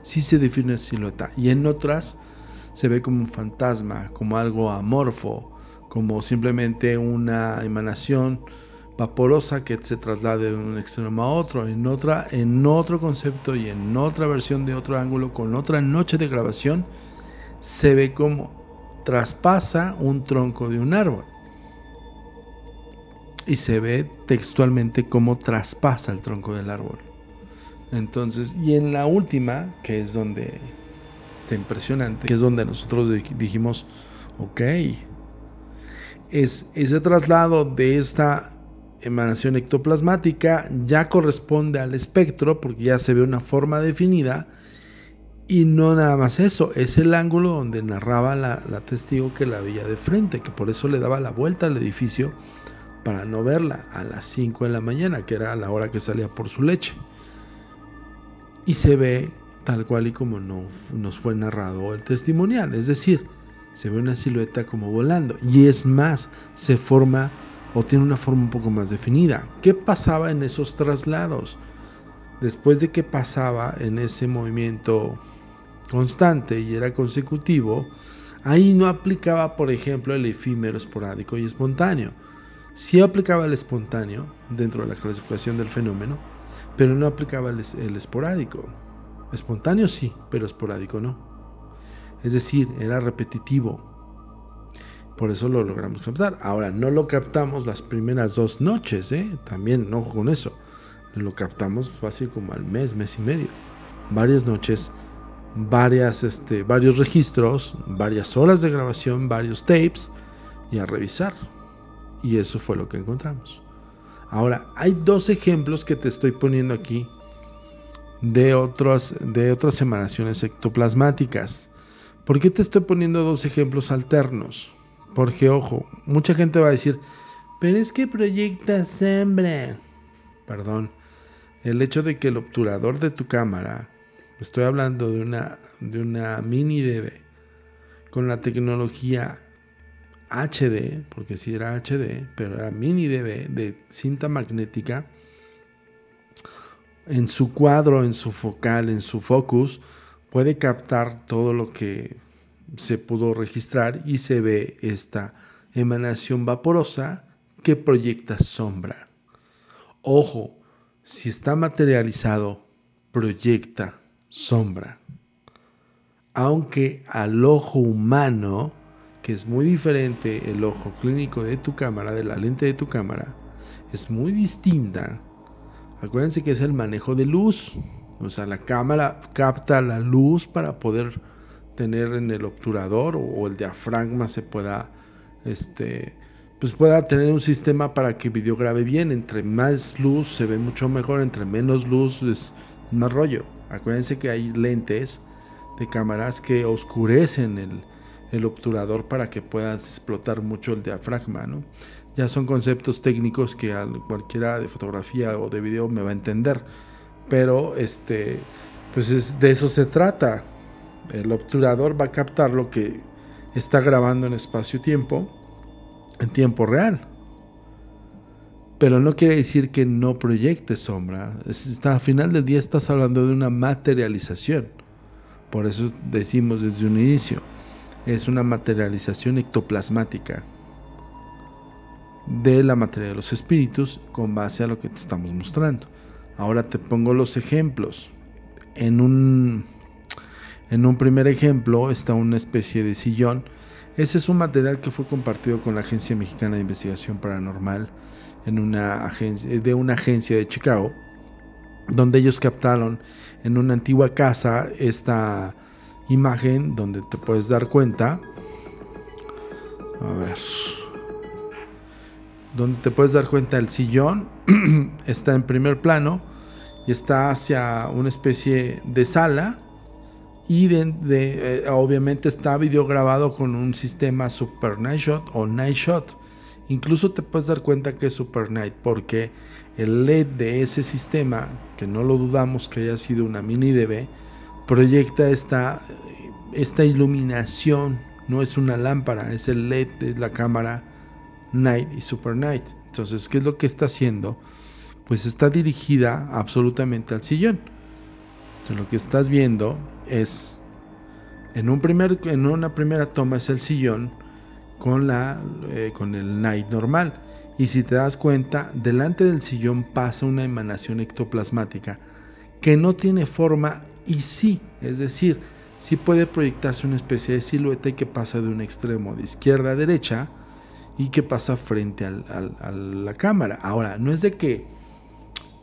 sí se define una silueta, y en otras se ve como un fantasma, como algo amorfo, como simplemente una emanación vaporosa que se traslada de un extremo a otro. En otro concepto y en otra versión de otro ángulo, con otra noche de grabación, se ve como traspasa un tronco de un árbol. Y se ve textualmente cómo traspasa el tronco del árbol. Entonces, y en la última, que es donde está impresionante, que es donde nosotros dijimos, ok, es ese traslado de esta emanación ectoplasmática ya corresponde al espectro, porque ya se ve una forma definida. Y no nada más eso, es el ángulo donde narraba la testigo que la veía de frente, que por eso le daba la vuelta al edificio para no verla a las 5 de la mañana, que era la hora que salía por su leche. Y se ve tal cual y como nos fue narrado el testimonial, es decir, se ve una silueta como volando, y es más, se forma o tiene una forma un poco más definida. ¿Qué pasaba en esos traslados? Después de que pasaba en ese movimiento constante y era consecutivo, ahí no aplicaba, por ejemplo, el efímero, esporádico y espontáneo. Sí aplicaba el espontáneo dentro de la clasificación del fenómeno, pero no aplicaba el esporádico. Espontáneo sí, pero esporádico no. Es decir, era repetitivo. Por eso lo logramos captar. Ahora, no lo captamos las primeras 2 noches, también, no con eso. Lo captamos fácil como al mes y medio. Varias noches, varios registros, varias horas de grabación, varios tapes, y a revisar. Y eso fue lo que encontramos. Ahora, hay 2 ejemplos que te estoy poniendo aquí de otras emanaciones ectoplasmáticas. ¿Por qué te estoy poniendo 2 ejemplos alternos? Porque, ojo, mucha gente va a decir, pero es que proyecta sombra. Perdón, el hecho de que el obturador de tu cámara, estoy hablando de una mini DV con la tecnología HD, porque sí era HD, pero era mini DV de cinta magnética, en su cuadro, en su focal, en su focus, puede captar todo lo que se pudo registrar y se ve esta emanación vaporosa que proyecta sombra. Ojo, si está materializado, proyecta sombra. Aunque al ojo humano, que es muy diferente el ojo clínico de tu cámara, de la lente de tu cámara, es muy distinta. Acuérdense que es el manejo de luz. O sea, la cámara capta la luz para poder tener en el obturador o el diafragma se pueda pueda tener un sistema para que video grabe bien. Entre más luz se ve mucho mejor, entre menos luz es más rollo. Acuérdense que hay lentes de cámaras que oscurecen el obturador para que puedas explotar mucho el diafragma, ¿no? Ya son conceptos técnicos que cualquiera de fotografía o de video me va a entender, pero pues de eso se trata. El obturador va a captar lo que está grabando en espacio-tiempo, en tiempo real, pero no quiere decir que no proyecte sombra. Al final del día estás hablando de una materialización. Por eso decimos desde un inicio, es una materialización ectoplasmática de la materia de los espíritus con base a lo que te estamos mostrando. Ahora te pongo los ejemplos. En un primer ejemplo está una especie de sillón. Ese es un material que fue compartido con la Agencia Mexicana de Investigación Paranormal de una agencia de Chicago, donde ellos captaron en una antigua casa esta imagen donde te puedes dar cuenta. A ver. Donde te puedes dar cuenta el sillón está en primer plano y está hacia una especie de sala, y obviamente está videograbado con un sistema Super Night Shot o Night Shot. Incluso te puedes dar cuenta que es Super Night porque el LED de ese sistema, que no lo dudamos que haya sido una mini DV, proyecta esta iluminación. No es una lámpara, es el LED de la cámara Night y Super Night. Entonces, ¿qué es lo que está haciendo? Pues está dirigida absolutamente al sillón. Entonces, lo que estás viendo es, en una primera toma es el sillón con el Night normal. Y si te das cuenta, delante del sillón pasa una emanación ectoplasmática que no tiene forma y sí, es decir, sí puede proyectarse una especie de silueta y que pasa de un extremo de izquierda a derecha y que pasa frente a la cámara. Ahora, no es de que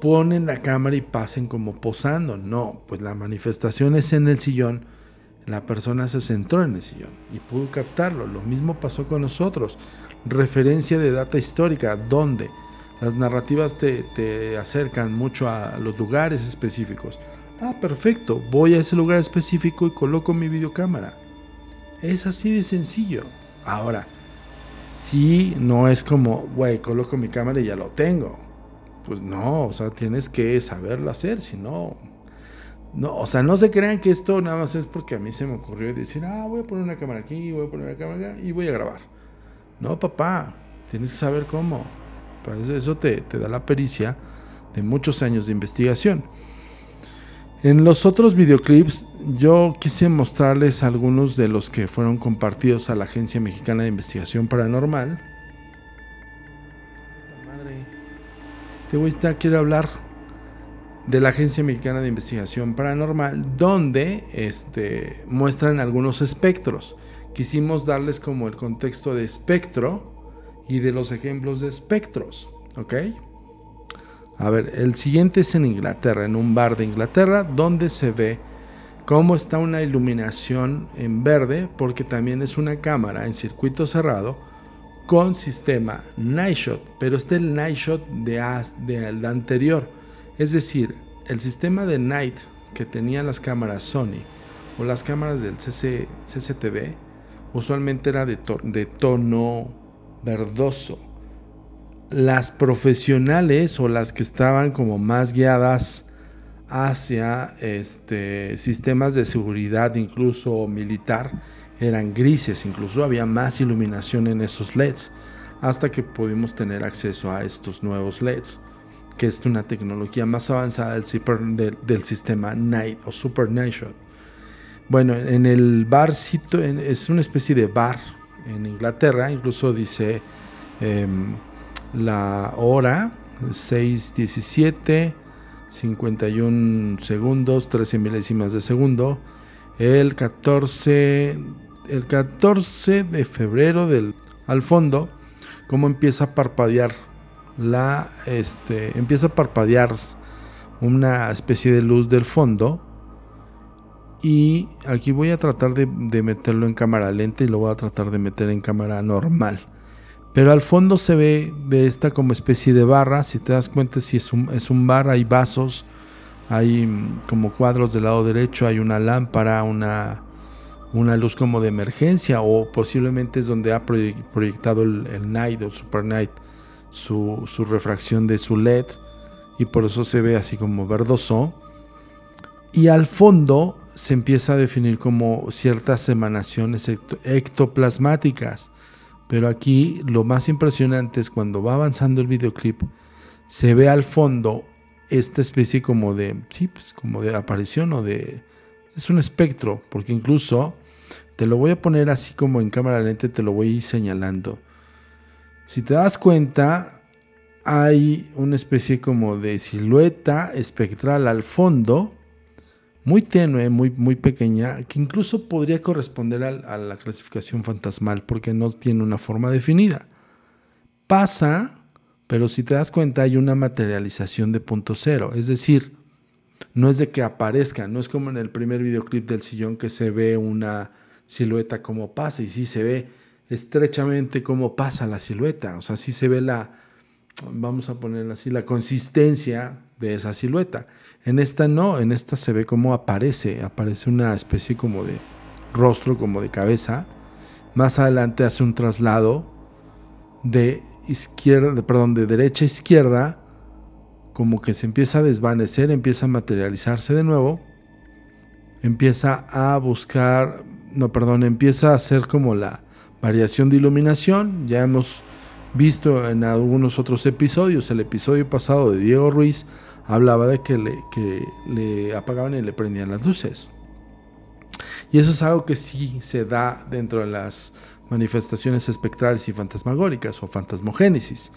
ponen la cámara y pasen como posando, no, pues la manifestación es en el sillón. La persona se centró en el sillón y pudo captarlo. Lo mismo pasó con nosotros. Referencia de data histórica, donde las narrativas te acercan mucho a los lugares específicos. Ah, perfecto, voy a ese lugar específico y coloco mi videocámara. Es así de sencillo. Ahora, si no es como, güey, coloco mi cámara y ya lo tengo. Pues no, o sea, tienes que saberlo hacer, si no... No, o sea, no se crean que esto nada más es porque a mí se me ocurrió decir, voy a poner una cámara aquí, voy a poner una cámara acá y voy a grabar. No, papá, tienes que saber cómo. Para eso te da la pericia de muchos años de investigación. En los otros videoclips yo quise mostrarles algunos de los que fueron compartidos a la Agencia Mexicana de Investigación Paranormal. Madre, este güey quiere hablar de la Agencia Mexicana de Investigación Paranormal, donde muestran algunos espectros. Quisimos darles como el contexto de espectro y de los ejemplos de espectros, ¿ok? A ver, el siguiente es en Inglaterra, en un bar de Inglaterra, donde se ve cómo está una iluminación en verde, porque también es una cámara en circuito cerrado con sistema Night Shot, pero este es el Night Shot del anterior. Es decir, el sistema de Night que tenían las cámaras Sony o las cámaras del CCTV usualmente era de tono verdoso. Las profesionales o las que estaban como más guiadas hacia sistemas de seguridad, incluso militar, eran grises. Incluso había más iluminación en esos LEDs, hasta que pudimos tener acceso a estos nuevos LEDs, que es una tecnología más avanzada del sistema Night o Super Night Shot. Bueno, en el barcito, es una especie de bar en Inglaterra, incluso dice la hora, 6:17, 51 segundos, 13 milésimas de segundo, el 14 de febrero al fondo, cómo empieza a parpadear empieza a parpadear una especie de luz del fondo. Y aquí voy a tratar de meterlo en cámara lenta y lo voy a tratar de meter en cámara normal. Pero al fondo se ve de esta como especie de barra. Si te das cuenta, si es un bar, hay vasos, hay como cuadros del lado derecho, hay una lámpara, una luz como de emergencia, o posiblemente es donde ha proyectado el Night o Super Night su refracción de su LED, y por eso se ve así como verdoso. Y al fondo se empieza a definir como ciertas emanaciones ectoplasmáticas. Pero aquí lo más impresionante es cuando va avanzando el videoclip, se ve al fondo esta especie como de, como de aparición es un espectro, porque incluso te lo voy a poner así como en cámara lenta, te lo voy a ir señalando. Si te das cuenta, hay una especie como de silueta espectral al fondo, muy tenue, muy pequeña, que incluso podría corresponder a la clasificación fantasmal, porque no tiene una forma definida. Pasa, pero si te das cuenta, hay una materialización de punto cero, es decir, no es de que aparezca, no es como en el primer videoclip del sillón que se ve una silueta como pasa, y sí se ve estrechamente cómo pasa la silueta, o sea, sí se ve vamos a ponerla así, la consistencia de esa silueta. En esta no, en esta se ve cómo aparece una especie como de rostro, como de cabeza. Más adelante hace un traslado de derecha a izquierda, como que se empieza a desvanecer, empieza a materializarse de nuevo, empieza a hacer como la variación de iluminación. Ya hemos visto en algunos otros episodios, el episodio pasado de Diego Ruiz hablaba de que le apagaban y le prendían las luces. Y eso es algo que sí se da dentro de las manifestaciones espectrales y fantasmagóricas o fantasmogénesis.